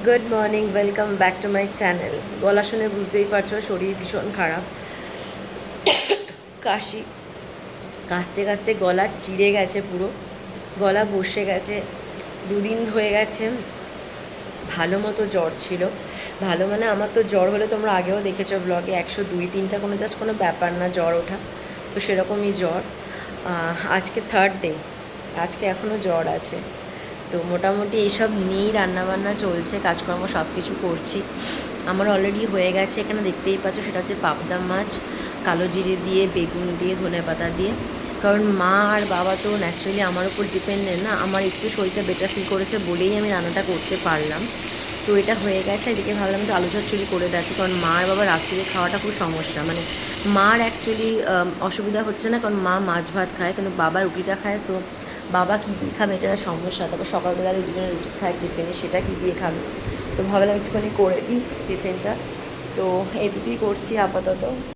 Good morning, welcome back to my channel. গলা শুনে বুঝতেই পারছো শরীর ভীষণ খারাপ। কাশি কাশতে কাশতে গলা চিড়ে গেছে, পুরো গলা বসে গেছে। দুদিন হয়ে গেছে ভালো মতো জ্বর ছিল। ভালো মানে আমার তো জ্বর হলে তোমরা আগেও দেখেছো ব্লগে 102-3টা কোনো জাস্ট কোনো ব্যাপার না জ্বর ওঠা। তো সেরকমই জ্বর। আজকে থার্ড ডে, আজকে এখনও জ্বর আছে। তো মোটামুটি এইসব নিয়েই রান্নাবান্না চলছে, কাজকর্ম সব কিছু করছি। আমার অলরেডি হয়ে গেছে, এখানে দেখতেই পাচ্ছ, সেটা হচ্ছে পাবদা মাছ কালো জিরে দিয়ে, বেগুন দিয়ে, ধনেপাতা দিয়ে। কারণ মা আর বাবা তো ন্যাচারালি আমার উপর ডিপেন্ডেন্ট না। আমার একটু শরীরটা বেটার ফিল করেছে বলেই আমি রান্নাটা করতে পারলাম। তো এটা হয়ে গেছে। এদিকে ভাবলাম একটু আলু চচ্চড়ি করে দেখি, কারণ মা আর বাবা রাত্রিরে খাওয়াটা খুব সমস্যা। মানে মার অ্যাকচুয়ালি অসুবিধা হচ্ছে না, কারণ মা মাছ ভাত খায়, কিন্তু বাবা রুটিটা খায়। সো বাবা কী দিয়ে খাবে এটা একটা সমস্যা। তারপর সকালবেলা দুজনে রুটি খায় টিফিনে, সেটা কী দিয়ে খাবে। তো ভাবলাম একটুখানি করে দিই টিফিনটা। তো এই দুটোই করছি আপাতত।